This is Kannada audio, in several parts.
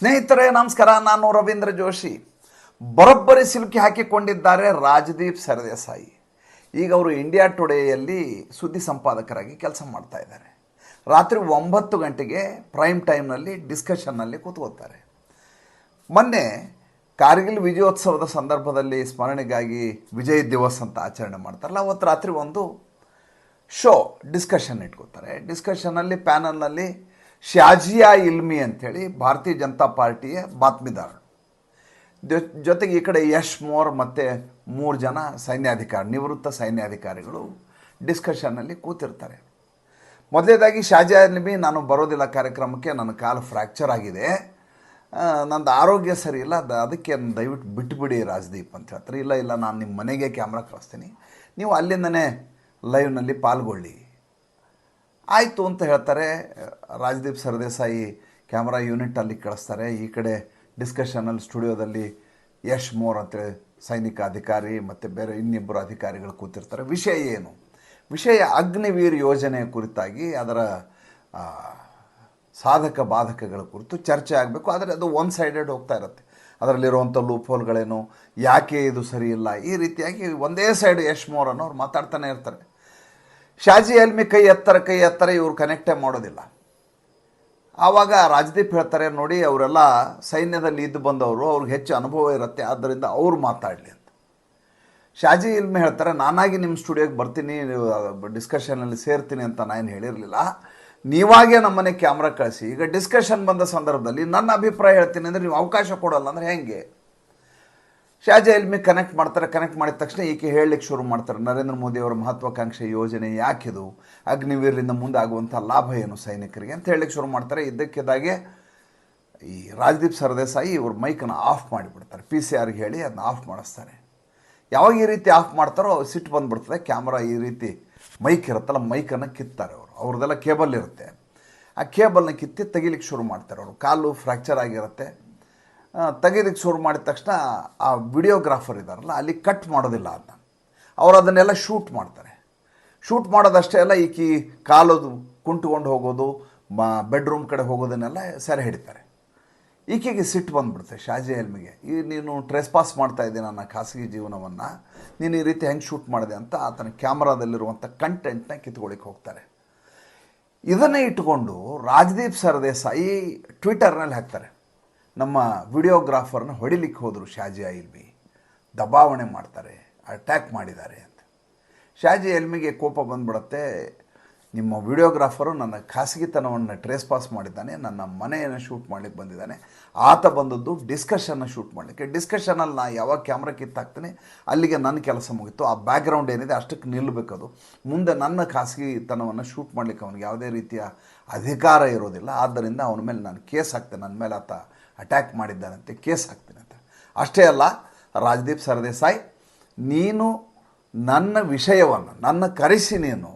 ಸ್ನೇಹಿತರೆ ನಮಸ್ಕಾರ, ನಾನು ರವೀಂದ್ರ ಜೋಶಿ. ಬರೋಬ್ಬರಿ ಸಿಲುಕಿ ಹಾಕಿಕೊಂಡಿದ್ದಾರೆ ರಾಜದೀಪ್ ಸರ್ದೇಸಾಯಿ. ಈಗ ಅವರು ಇಂಡಿಯಾ ಟುಡೇಯಲ್ಲಿ ಸುದ್ದಿ ಸಂಪಾದಕರಾಗಿ ಕೆಲಸ ಮಾಡ್ತಾ ಇದ್ದಾರೆ. ರಾತ್ರಿ 9 ಗಂಟೆಗೆ ಪ್ರೈಮ್ ಟೈಮ್ನಲ್ಲಿ ಡಿಸ್ಕಷನ್ನಲ್ಲಿ ಕೂತ್ಕೋತಾರೆ. ಮೊನ್ನೆ ಕಾರ್ಗಿಲ್ ವಿಜಯೋತ್ಸವದ ಸಂದರ್ಭದಲ್ಲಿ ಸ್ಮರಣೆಗಾಗಿ ವಿಜಯ್ ದಿವಸ್ ಅಂತ ಆಚರಣೆ ಮಾಡ್ತಾರಲ್ಲ, ಅವತ್ತು ರಾತ್ರಿ ಒಂದು ಶೋ ಡಿಸ್ಕಷನ್ ಇಟ್ಕೋತಾರೆ. ಡಿಸ್ಕಷನ್ನಲ್ಲಿ ಪ್ಯಾನಲ್ನಲ್ಲಿ ಶಾಜಿಯಾ ಇಲ್ಮಿ ಅಂಥೇಳಿ ಭಾರತೀಯ ಜನತಾ ಪಾರ್ಟಿಯ ಬಾತ್ಮೀದಾರರು, ಜೊತೆಗೆ ಈ ಕಡೆ ಯಶ್ ಮೋರ್ ಮತ್ತು 3 ಜನ ನಿವೃತ್ತ ಸೈನ್ಯಾಧಿಕಾರಿಗಳು ಡಿಸ್ಕಷನ್ನಲ್ಲಿ ಕೂತಿರ್ತಾರೆ. ಮೊದಲೇದಾಗಿ ಶಾಜಿಯಾ ಇಲ್ಮಿ, ನಾನು ಬರೋದಿಲ್ಲ ಕಾರ್ಯಕ್ರಮಕ್ಕೆ, ನನ್ನ ಕಾಲು ಫ್ರ್ಯಾಕ್ಚರ್ ಆಗಿದೆ, ನಂದು ಆರೋಗ್ಯ ಸರಿ ಇಲ್ಲ, ಅದಕ್ಕೆ ದಯವಿಟ್ಟು ಬಿಟ್ಟುಬಿಡಿ ರಾಜದೀಪ್ ಅಂತ ಹೇಳ್ತಾರೆ. ಇಲ್ಲ ನಾನು ನಿಮ್ಮ ಮನೆಗೆ ಕ್ಯಾಮ್ರಾ ಕಳಿಸ್ತೀನಿ, ನೀವು ಅಲ್ಲಿಂದನೇ ಲೈವ್ನಲ್ಲಿ ಪಾಲ್ಗೊಳ್ಳಿ ಆಯಿತು ಅಂತ ಹೇಳ್ತಾರೆ. ರಾಜದೀಪ್ ಸರ್ದೇಸಾಯಿ ಕ್ಯಾಮ್ರಾ ಯೂನಿಟಲ್ಲಿ ಕಳಿಸ್ತಾರೆ. ಈ ಕಡೆ ಡಿಸ್ಕಷನಲ್ಲಿ ಸ್ಟುಡಿಯೋದಲ್ಲಿ ಯಶ್ ಮೋರ್ ಅಂತೇಳಿ ಸೈನಿಕ ಅಧಿಕಾರಿ ಮತ್ತು ಬೇರೆ ಇನ್ನಿಬ್ಬರು ಅಧಿಕಾರಿಗಳು ಕೂತಿರ್ತಾರೆ. ವಿಷಯ ಏನು? ವಿಷಯ ಅಗ್ನಿವೀರ್ ಯೋಜನೆ ಕುರಿತಾಗಿ ಅದರ ಸಾಧಕ ಬಾಧಕಗಳ ಕುರಿತು ಚರ್ಚೆ ಆಗಬೇಕು. ಆದರೆ ಅದು ಒನ್ ಸೈಡೆಡ್ ಹೋಗ್ತಾ ಇರುತ್ತೆ. ಅದರಲ್ಲಿರುವಂಥ ಲೂಪ್ ಹೋಲ್ಗಳೇನು, ಯಾಕೆ ಇದು ಸರಿ ಇಲ್ಲ, ಈ ರೀತಿಯಾಗಿ ಒಂದೇ ಸೈಡ್ ಯಶ್ ಮೋರ್ ಅನ್ನೋರು ಮಾತಾಡ್ತಾನೆ ಇರ್ತಾರೆ. ಶಾಜಿಯಾ ಇಲ್ಮಿ ಕೈ ಎತ್ತರ ಇವ್ರು ಕನೆಕ್ಟೇ ಮಾಡೋದಿಲ್ಲ. ಆವಾಗ ರಾಜದೀಪ್ ಹೇಳ್ತಾರೆ, ನೋಡಿ ಅವರೆಲ್ಲ ಸೈನ್ಯದಲ್ಲಿ ಇದ್ದು ಬಂದವರು, ಅವ್ರಿಗೆ ಹೆಚ್ಚು ಅನುಭವ ಇರುತ್ತೆ, ಆದ್ದರಿಂದ ಅವ್ರು ಮಾತಾಡಲಿ ಅಂತ. ಶಾಜಿಯಾ ಇಲ್ಮಿ ಹೇಳ್ತಾರೆ, ನಾನಾಗಿ ನಿಮ್ಮ ಸ್ಟುಡಿಯೋಗೆ ಬರ್ತೀನಿ, ಡಿಸ್ಕಷನಲ್ಲಿ ಸೇರ್ತೀನಿ ಅಂತ ನಾನು ಹೇಳಿರಲಿಲ್ಲ, ನೀವಾಗೇ ನಮ್ಮನೆ ಕ್ಯಾಮ್ರಾ ಕಳಿಸಿ. ಈಗ ಡಿಸ್ಕಷನ್ ಬಂದ ಸಂದರ್ಭದಲ್ಲಿ ನನ್ನ ಅಭಿಪ್ರಾಯ ಹೇಳ್ತೀನಿ ಅಂದರೆ ನೀವು ಅವಕಾಶ ಕೊಡೋಲ್ಲ ಅಂದರೆ ಹೆಂಗೆ? ಶಾಜಿಯಾ ಇಲ್ಮಿ ಕನೆಕ್ಟ್ ಮಾಡ್ತಾರೆ. ಕನೆಕ್ಟ್ ಮಾಡಿದ ತಕ್ಷಣ ಈಕೆ ಹೇಳಲಿಕ್ಕೆ ಶುರು ಮಾಡ್ತಾರೆ, ನರೇಂದ್ರ ಮೋದಿಯವರ ಮಹತ್ವಾಕಾಂಕ್ಷೆ ಯೋಜನೆ ಯಾಕಿದು, ಅಗ್ನಿವೀರ್ಲಿಂದ ಮುಂದೆ ಆಗುವಂಥ ಲಾಭ ಏನು ಸೈನಿಕರಿಗೆ ಅಂತ ಹೇಳಲಿಕ್ಕೆ ಶುರು ಮಾಡ್ತಾರೆ. ಇದ್ದಕ್ಕಿದ್ದಾಗೆ ಈ ರಾಜದೀಪ್ ಸರ್ದೇಸಾಯಿ ಇವ್ರ ಮೈಕನ್ನು ಆಫ್ ಮಾಡಿಬಿಡ್ತಾರೆ. PCRಗೆ ಹೇಳಿ ಅದನ್ನ ಆಫ್ ಮಾಡಿಸ್ತಾರೆ. ಯಾವಾಗ ಈ ರೀತಿ ಆಫ್ ಮಾಡ್ತಾರೋ ಸಿಟ್ಟು ಬಂದುಬಿಡ್ತದೆ. ಕ್ಯಾಮ್ರಾ ಈ ರೀತಿ ಮೈಕ್ ಇರುತ್ತಲ್ಲ, ಮೈಕನ್ನು ಕಿತ್ತಾರೆ ಅವರು. ಅವ್ರದ್ದೆಲ್ಲ ಕೇಬಲ್ ಇರುತ್ತೆ, ಆ ಕೇಬಲ್ನ ಕಿತ್ತಿ ತೆಗಿಲಿಕ್ಕೆ ಶುರು ಮಾಡ್ತಾರೆ. ಅವರು ಕಾಲು ಫ್ರ್ಯಾಕ್ಚರ್ ಆಗಿರುತ್ತೆ. ತೆಗೆಯೋದಕ್ಕೆ ಶುರು ಮಾಡಿದ ತಕ್ಷಣ ಆ ವಿಡಿಯೋಗ್ರಾಫರ್ ಇದ್ದಾರಲ್ಲ, ಅಲ್ಲಿ ಕಟ್ ಮಾಡೋದಿಲ್ಲ ಅದನ್ನ, ಅವರು ಅದನ್ನೆಲ್ಲ ಶೂಟ್ ಮಾಡ್ತಾರೆ. ಶೂಟ್ ಮಾಡೋದಷ್ಟೇ ಅಲ್ಲ, ಈಕಿ ಕಾಲೋದು ಕುಂಟುಕೊಂಡು ಹೋಗೋದು, ಬೆಡ್ರೂಮ್ ಕಡೆ ಹೋಗೋದನ್ನೆಲ್ಲ ಸೆರೆ ಹಿಡಿತಾರೆ. ಈಕೆಗೆ ಸಿಟ್ಟು ಬಂದುಬಿಡುತ್ತೆ ಶಾಜಿಯಾ ಇಲ್ಮಿಗೆ. ನೀನು ಟ್ರೆಸ್ಪಾಸ್ ಮಾಡ್ತಾ ಇದ್ದೆ ನನ್ನ ಖಾಸಗಿ ಜೀವನವನ್ನು, ನೀನು ಈ ರೀತಿ ಹೆಂಗೆ ಶೂಟ್ ಮಾಡಿದೆ ಅಂತ ಆತನ ಕ್ಯಾಮ್ರಾದಲ್ಲಿರುವಂಥ ಕಂಟೆಂಟ್ನ ಕಿತ್ಕೊಳ್ಳಿಕ್ಕೆ ಹೋಗ್ತಾರೆ. ಇದನ್ನೇ ಇಟ್ಟುಕೊಂಡು ರಾಜದೀಪ್ ಸರ್ದೇಸಾಯಿ ಟ್ವಿಟರ್ನಲ್ಲಿ ಹಾಕ್ತಾರೆ, ನಮ್ಮ ವಿಡಿಯೋಗ್ರಾಫರ್ನ ಹೊಡಿಲಿಕ್ಕೆ ಹೋದರು ಶಾಜಿಯಾ ಇಲ್ಮಿ, ದಬಾವಣೆ ಮಾಡ್ತಾರೆ, ಅಟ್ಯಾಕ್ ಮಾಡಿದ್ದಾರೆ ಅಂತ. ಶಾಜಿಯಾ ಇಲ್ಮಿಗೆ ಕೋಪ ಬಂದುಬಿಡುತ್ತೆ. ನಿಮ್ಮ ವಿಡಿಯೋಗ್ರಾಫರು ನನ್ನ ಖಾಸಗಿತನವನ್ನು ಟ್ರೇಸ್ ಪಾಸ್ ಮಾಡಿದ್ದಾನೆ, ನನ್ನ ಮನೆಯನ್ನು ಶೂಟ್ ಮಾಡಲಿಕ್ಕೆ ಬಂದಿದ್ದಾನೆ, ಆತ ಬಂದದ್ದು ಡಿಸ್ಕಷನ್ನ ಶೂಟ್ ಮಾಡಲಿಕ್ಕೆ. ಡಿಸ್ಕಷನಲ್ಲಿ ನಾ ಯಾವಾಗ ಕ್ಯಾಮ್ರಾ ಕಿತ್ತಾಕ್ತೀನಿ ಅಲ್ಲಿಗೆ ನನ್ನ ಕೆಲಸ ಮುಗಿತು. ಆ ಬ್ಯಾಕ್ಗ್ರೌಂಡ್ ಏನಿದೆ ಅಷ್ಟಕ್ಕೆ ನಿಲ್ಲಬೇಕದು. ಮುಂದೆ ನನ್ನ ಖಾಸಗಿತನವನ್ನು ಶೂಟ್ ಮಾಡಲಿಕ್ಕೆ ಅವನಿಗೆ ಯಾವುದೇ ರೀತಿಯ ಅಧಿಕಾರ ಇರೋದಿಲ್ಲ. ಆದ್ದರಿಂದ ಅವನ ಮೇಲೆ ನಾನು ಕೇಸ್ ಹಾಕ್ತೇನೆ, ನನ್ನ ಮೇಲೆ ಆತ ಅಟ್ಯಾಕ್ ಮಾಡಿದ್ದಾನಂತೆ, ಕೇಸ್ ಹಾಕ್ತೀನಿ ಅಂತ. ಅಷ್ಟೇ ಅಲ್ಲ, ರಾಜದೀಪ್ ಸರ್ದೇಸಾಯಿ, ನೀನು ನನ್ನ ವಿಷಯವನ್ನು ನನ್ನ ಕರೆಸಿ, ನೀನು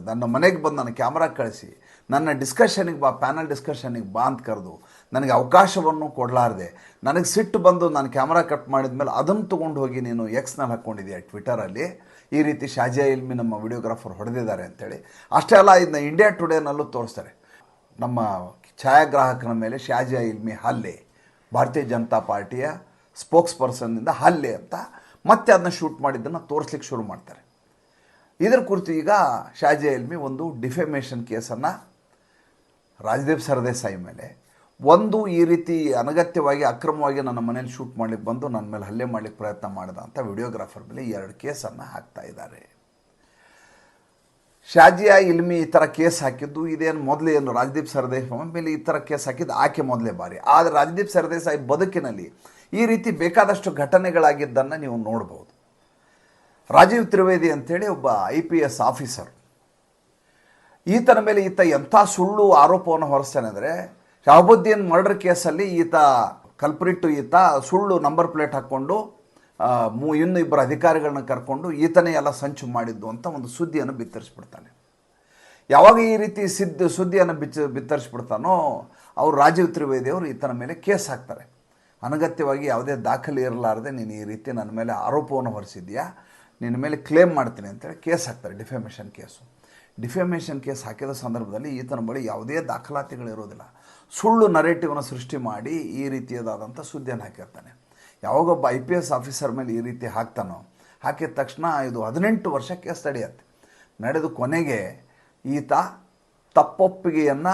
ನನ್ನ ಮನೆಗೆ ಬಂದು ನನ್ನ ಕ್ಯಾಮ್ರಾ ಕಳಿಸಿ, ನನ್ನ ಡಿಸ್ಕಷನಿಗೆ ಬಾ, ಪ್ಯಾನಲ್ ಡಿಸ್ಕಷನಿಗೆ ಬಾ ಅಂತ ಕರೆದು ನನಗೆ ಅವಕಾಶವನ್ನು ಕೊಡಲಾರ್ದೆ, ನನಗೆ ಸಿಟ್ಟು ಬಂದು ನಾನು ಕ್ಯಾಮ್ರಾ ಕಟ್ ಮಾಡಿದ ಮೇಲೆ ಅದನ್ನು ತೊಗೊಂಡು ಹೋಗಿ ನೀನು ಎಕ್ಸ್ನಲ್ಲಿ ಹಾಕ್ಕೊಂಡಿದ್ದೀಯ ಟ್ವಿಟರಲ್ಲಿ, ಈ ರೀತಿ ಶಾಜಿಯಾ ಇಲ್ಮಿ ನಮ್ಮ ವಿಡಿಯೋಗ್ರಾಫರ್ ಹೊಡೆದಿದ್ದಾರೆ ಅಂತೇಳಿ. ಅಷ್ಟೇ ಅಲ್ಲ, ಇದನ್ನ ಇಂಡಿಯಾ ಟುಡೇನಲ್ಲೂ ತೋರಿಸ್ತಾರೆ. ನಮ್ಮ ಛಾಯಾಗ್ರಾಹಕನ ಮೇಲೆ ಶಾಜಿಯಾ ಇಲ್ಮಿ ಹಲ್ಲೆ, ಭಾರತೀಯ ಜನತಾ ಪಾರ್ಟಿಯ ಸ್ಪೋಕ್ಸ್ ಪರ್ಸನ್ನಿಂದ ಹಲ್ಲೆ ಅಂತ ಮತ್ತೆ ಅದನ್ನ ಶೂಟ್ ಮಾಡಿದ್ದನ್ನು ತೋರಿಸ್ಲಿಕ್ಕೆ ಶುರು ಮಾಡ್ತಾರೆ. ಇದರ ಕುರಿತು ಈಗ ಶಾಜಿಯಾ ಇಲ್ಮಿ ಒಂದು ಡಿಫೆಮೇಷನ್ ಕೇಸನ್ನು ರಾಜದೀಪ್ ಸರ್ದೇಸಾಯಿ ಮೇಲೆ, ಒಂದು ಈ ರೀತಿ ಅನಗತ್ಯವಾಗಿ ಅಕ್ರಮವಾಗಿ ನನ್ನ ಮನೇಲಿ ಶೂಟ್ ಮಾಡಲಿಕ್ಕೆ ಬಂದು ನನ್ನ ಮೇಲೆ ಹಲ್ಲೆ ಮಾಡಲಿಕ್ಕೆ ಪ್ರಯತ್ನ ಮಾಡಿದ ಅಂತ ವಿಡಿಯೋಗ್ರಾಫರ್ ಮೇಲೆ 2 ಕೇಸನ್ನು ಹಾಕ್ತಾ ಇದ್ದಾರೆ. ಶಾಜಿಯಾ ಇಲ್ಮಿ ಈ ಥರ ಕೇಸ್ ಹಾಕಿದ್ದು ಇದೇನು ಮೊದಲೇ ಏನು, ರಾಜದೀಪ್ ಸರ್ದೇಸಾಯಿ ಮೇಲೆ ಈ ಥರ ಕೇಸ್ ಹಾಕಿದ್ದು ಆಕೆ ಮೊದಲೇ ಬಾರಿ. ಆದರೆ ರಾಜದೀಪ್ ಸರ್ದೇಸಾಯಿ ಬದುಕಿನಲ್ಲಿ ಈ ರೀತಿ ಬೇಕಾದಷ್ಟು ಘಟನೆಗಳಾಗಿದ್ದನ್ನು ನೀವು ನೋಡ್ಬೋದು. ರಾಜೀವ್ ತ್ರಿವೇದಿ ಅಂಥೇಳಿ ಒಬ್ಬ IPS ಆಫೀಸರ್, ಈತನ ಮೇಲೆ ಈತ ಎಂಥ ಸುಳ್ಳು ಆರೋಪವನ್ನು ಹೊರಿಸ್ತಾನೆ ಅಂದರೆ, ಶಹಾಬುದ್ದೀನ್ ಮರ್ಡರ್ ಕೇಸಲ್ಲಿ ಈತ ಕಲ್ಪ್ರಿಟ್ಟು, ಈತ ಸುಳ್ಳು ನಂಬರ್ ಪ್ಲೇಟ್ ಹಾಕ್ಕೊಂಡು ಇನ್ನೂ 2 ಅಧಿಕಾರಿಗಳನ್ನ ಕರ್ಕೊಂಡು ಈತನೇ ಎಲ್ಲ ಸಂಚು ಮಾಡಿದ್ದು ಅಂತ ಒಂದು ಸುದ್ದಿಯನ್ನು ಬಿತ್ತರಿಸ್ಬಿಡ್ತಾನೆ. ಯಾವಾಗ ಈ ರೀತಿ ಸುದ್ದಿಯನ್ನು ಬಿತ್ತರಿಸ್ಬಿಡ್ತಾನೋ ಅವರು ರಾಜೀವ್ ತ್ರಿವೇದಿ ಅವರು ಈತನ ಮೇಲೆ ಕೇಸ್ ಹಾಕ್ತಾರೆ. ಅನಗತ್ಯವಾಗಿ ಯಾವುದೇ ದಾಖಲೆ ಇರಲಾರದೆ ನೀನು ಈ ರೀತಿ ನನ್ನ ಮೇಲೆ ಆರೋಪವನ್ನು ಹೊರಿಸಿದ್ಯಾ, ನಿನ್ನ ಮೇಲೆ ಕ್ಲೇಮ್ ಮಾಡ್ತೀನಿ ಅಂತೇಳಿ ಕೇಸ್ ಹಾಕ್ತಾರೆ, ಡಿಫೆಮೇಷನ್ ಕೇಸು. ಡಿಫೆಮೇಷನ್ ಕೇಸ್ ಹಾಕಿದ ಸಂದರ್ಭದಲ್ಲಿ ಈತನ ಬಳಿ ಯಾವುದೇ ದಾಖಲಾತಿಗಳಿರೋದಿಲ್ಲ. ಸುಳ್ಳು ನರೇಟಿವ್ನ ಸೃಷ್ಟಿ ಮಾಡಿ ಈ ರೀತಿಯದಾದಂಥ ಸುದ್ದಿಯನ್ನು ಹಾಕಿರ್ತಾನೆ. ಯಾವಾಗೊಬ್ಬ IPS ಆಫೀಸರ್ ಮೇಲೆ ಈ ರೀತಿ ಹಾಕ್ತಾನೋ, ಹಾಕಿದ ತಕ್ಷಣ ಇದು 18 ವರ್ಷ ಕೇಸ್ ನಡೆದು ಕೊನೆಗೆ ಈತ ತಪ್ಪೊಪ್ಪಿಗೆಯನ್ನು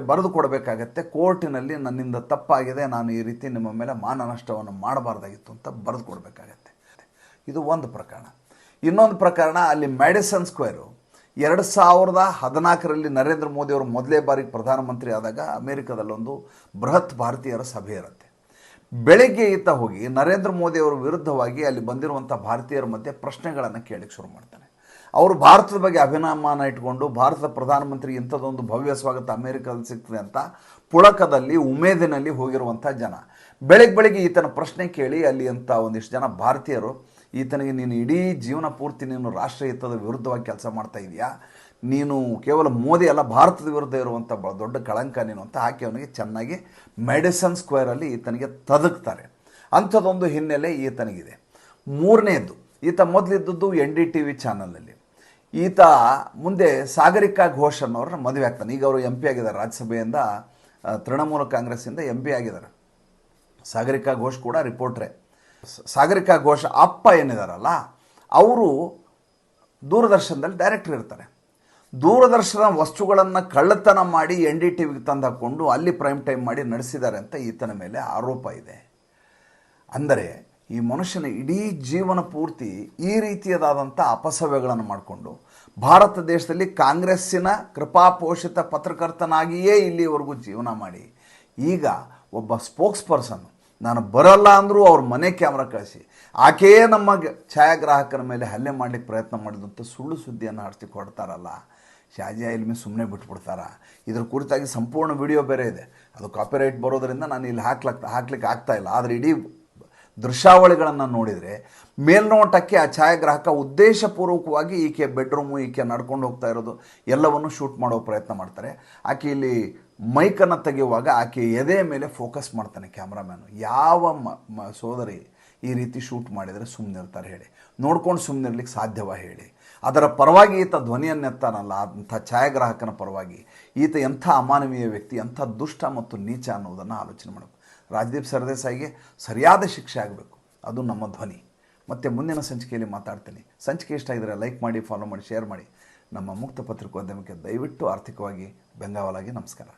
ಬರೆದು ಕೊಡಬೇಕಾಗತ್ತೆ ಕೋರ್ಟಿನಲ್ಲಿ. ನನ್ನಿಂದ ತಪ್ಪಾಗಿದೆ, ನಾನು ಈ ರೀತಿ ನಿಮ್ಮ ಮೇಲೆ ಮಾನನಷ್ಟವನ್ನು ಮಾಡಬಾರ್ದಾಗಿತ್ತು ಅಂತ ಬರೆದು ಕೊಡಬೇಕಾಗತ್ತೆ. ಇದು ಒಂದು ಪ್ರಕರಣ. ಇನ್ನೊಂದು ಪ್ರಕರಣ, ಅಲ್ಲಿ ಮ್ಯಾಡಿಸನ್ ಸ್ಕ್ವೇರು 2014ರಲ್ಲಿ ನರೇಂದ್ರ ಮೋದಿಯವರು ಮೊದಲೇ ಬಾರಿಗೆ ಪ್ರಧಾನಮಂತ್ರಿ ಆದಾಗ ಅಮೇರಿಕಾದಲ್ಲೊಂದು ಬೃಹತ್ ಭಾರತೀಯರ ಸಭೆ ಇರುತ್ತೆ. ಬೆಳಗ್ಗೆ ಈತ ಹೋಗಿ ನರೇಂದ್ರ ಮೋದಿಯವರ ವಿರುದ್ಧವಾಗಿ ಅಲ್ಲಿ ಬಂದಿರುವಂಥ ಭಾರತೀಯರ ಮಧ್ಯೆ ಪ್ರಶ್ನೆಗಳನ್ನು ಕೇಳಕ್ಕೆ ಶುರು ಮಾಡ್ತಾನೆ. ಅವರು ಭಾರತದ ಬಗ್ಗೆ ಅಭಿಮಾನ ಇಟ್ಕೊಂಡು ಭಾರತದ ಪ್ರಧಾನಮಂತ್ರಿ ಇಂಥದ್ದೊಂದು ಭವ್ಯ ಸ್ವಾಗತ ಅಮೇರಿಕಾದಲ್ಲಿ ಸಿಗ್ತದೆ ಅಂತ ಪುಳಕದಲ್ಲಿ ಉಮೇದಿನಲ್ಲಿ ಹೋಗಿರುವಂಥ ಜನ ಬೆಳಗ್ಗೆ ಈತನ ಪ್ರಶ್ನೆ ಕೇಳಿ ಅಲ್ಲಿ ಅಂತ ಒಂದಿಷ್ಟು ಜನ ಭಾರತೀಯರು ಈತನಿಗೆ, ನೀನು ಇಡೀ ಜೀವನ ಪೂರ್ತಿ ನೀನು ರಾಷ್ಟ್ರಹಿತದ ವಿರುದ್ಧವಾಗಿ ಕೆಲಸ ಮಾಡ್ತಾ ಇದೆಯಾ, ನೀನು ಕೇವಲ ಮೋದಿ ಅಲ್ಲ ಭಾರತದ ವಿರುದ್ಧ ಇರುವಂಥ ದೊಡ್ಡ ಕಳಂಕ ನೀನು ಅಂತ ಹಾಕಿ ಅವನಿಗೆ ಚೆನ್ನಾಗಿ ಮ್ಯಾಡಿಸನ್ ಸ್ಕ್ವೇರಲ್ಲಿ ಈತನಿಗೆ ತದಕ್ತಾರೆ. ಅಂಥದ್ದೊಂದು ಹಿನ್ನೆಲೆ ಈತನಿಗಿದೆ. ಮೂರನೇದು, ಈತ ಮೊದಲಿದ್ದದ್ದು NDTV ಚಾನಲಲ್ಲಿ. ಈತ ಮುಂದೆ ಸಾಗರಿಕಾ ಘೋಷ್ ಅನ್ನೋರನ್ನ ಮದುವೆ ಆಗ್ತಾನೆ. ಈಗ ಅವರು MP ಆಗಿದ್ದಾರೆ, ರಾಜ್ಯಸಭೆಯಿಂದ ತೃಣಮೂಲ ಕಾಂಗ್ರೆಸ್ಸಿಂದ MP ಆಗಿದ್ದಾರೆ. ಸಾಗರಿಕಾ ಘೋಷ್ ಕೂಡ ರಿಪೋರ್ಟ್ರೇ. ಸಾಗರಿಕಾ ಘೋಷ್ ಅಪ್ಪ ಏನಿದಾರಲ್ಲ ಅವರು ದೂರದರ್ಶನದಲ್ಲಿ ಡೈರೆಕ್ಟರ್ ಇರ್ತಾರೆ. ದೂರದರ್ಶನ ವಸ್ತುಗಳನ್ನು ಕಳ್ಳತನ ಮಾಡಿ NDTVಗೆ ತಂದು ಹಾಕ್ಕೊಂಡು ಅಲ್ಲಿ ಪ್ರೈಮ್ ಟೈಮ್ ಮಾಡಿ ನಡೆಸಿದ್ದಾರೆ ಅಂತ ಈತನ ಮೇಲೆ ಆರೋಪ ಇದೆ. ಅಂದರೆ ಈ ಮನುಷ್ಯನ ಇಡೀ ಜೀವನ ಪೂರ್ತಿ ಈ ರೀತಿಯದಾದಂಥ ಅಪಸವ್ಯಗಳನ್ನು ಮಾಡಿಕೊಂಡು ಭಾರತ ದೇಶದಲ್ಲಿ ಕಾಂಗ್ರೆಸ್ಸಿನ ಕೃಪಾಪೋಷಿತ ಪತ್ರಕರ್ತನಾಗಿಯೇ ಇಲ್ಲಿವರೆಗೂ ಜೀವನ ಮಾಡಿ ಈಗ ಒಬ್ಬ ಸ್ಪೋಕ್ಸ್ ಪರ್ಸನ್, ನಾನು ಬರಲ್ಲ ಅಂದರೂ ಅವ್ರ ಮನೆ ಕ್ಯಾಮ್ರಾ ಕಳಿಸಿ ಆಕೆಯೇ ನಮ್ಮ ಛಾಯಾಗ್ರಾಹಕರ ಮೇಲೆ ಹಲ್ಲೆ ಮಾಡಲಿಕ್ಕೆ ಪ್ರಯತ್ನ ಮಾಡಿದಂಥ ಸುಳ್ಳು ಸುದ್ದಿಯನ್ನು ಹರಿಸಿ ಕೊಡ್ತಾರಲ್ಲ, ಶಾಜಿಯಾ ಇಲ್ಮಿ ಸುಮ್ಮನೆ ಬಿಟ್ಬಿಡ್ತಾರ. ಇದ್ರ ಕುರಿತಾಗಿ ಸಂಪೂರ್ಣ ವಿಡಿಯೋ ಬೇರೆ ಇದೆ, ಅದು ಕಾಪಿರೈಟ್ ಬರೋದರಿಂದ ನಾನು ಇಲ್ಲಿ ಹಾಕ್ಲಿಕ್ಕೆ ಆಗ್ತಾ ಇಲ್ಲ. ಆದರೆ ಇಡೀ ದೃಶ್ಯಾವಳಿಗಳನ್ನು ನೋಡಿದರೆ ಮೇಲ್ನೋಟಕ್ಕೆ ಆ ಛಾಯಾಗ್ರಾಹಕ ಉದ್ದೇಶಪೂರ್ವಕವಾಗಿ ಈಕೆ ಬೆಡ್ರೂಮು, ಈಕೆ ನಡ್ಕೊಂಡು ಹೋಗ್ತಾ ಇರೋದು ಎಲ್ಲವನ್ನು ಶೂಟ್ ಮಾಡೋ ಪ್ರಯತ್ನ ಮಾಡ್ತಾರೆ. ಆಕೆ ಇಲ್ಲಿ ಮೈಕನ್ನು ತೆಗೆಯುವಾಗ ಆಕೆ ಎದೆ ಮೇಲೆ ಫೋಕಸ್ ಮಾಡ್ತಾನೆ ಕ್ಯಾಮ್ರಾಮ್ಯಾನು. ಯಾವ ಸೋದರಿ ಈ ರೀತಿ ಶೂಟ್ ಮಾಡಿದರೆ ಸುಮ್ಮನಿರ್ತಾರೆ ಹೇಳಿ? ನೋಡ್ಕೊಂಡು ಸುಮ್ಮನಿರ್ಲಿಕ್ಕೆ ಸಾಧ್ಯವ ಹೇಳಿ? ಅದರ ಪರವಾಗಿ ಈತ ಧ್ವನಿಯನ್ನೆತ್ತಾನಲ್ಲ, ಅಂಥ ಛಾಯಾಗ್ರಾಹಕನ ಪರವಾಗಿ ಈತ ಎಂಥ ಅಮಾನವೀಯ ವ್ಯಕ್ತಿ, ಎಂಥ ದುಷ್ಟ ಮತ್ತು ನೀಚ ಅನ್ನೋದನ್ನು ಆಲೋಚನೆ ಮಾಡಬೇಕು. ರಾಜದೀಪ್ ಸರ್ದೇಸಾಯಿಗೆ ಸರಿಯಾದ ಶಿಕ್ಷೆ ಆಗಬೇಕು, ಅದು ನಮ್ಮ ಧ್ವನಿ. ಮತ್ತು ಮುಂದಿನ ಸಂಚಿಕೆಯಲ್ಲಿ ಮಾತಾಡ್ತೀನಿ. ಸಂಚಿಕೆ ಇಷ್ಟ ಆಗಿದ್ರೆ ಲೈಕ್ ಮಾಡಿ, ಫಾಲೋ ಮಾಡಿ, ಶೇರ್ ಮಾಡಿ. ನಮ್ಮ ಮುಕ್ತ ಪತ್ರಿಕೋದ್ಯಮಕ್ಕೆ ದಯವಿಟ್ಟು ಆರ್ಥಿಕವಾಗಿ ಬೆಂಗಾವಲಾಗಿ. ನಮಸ್ಕಾರ.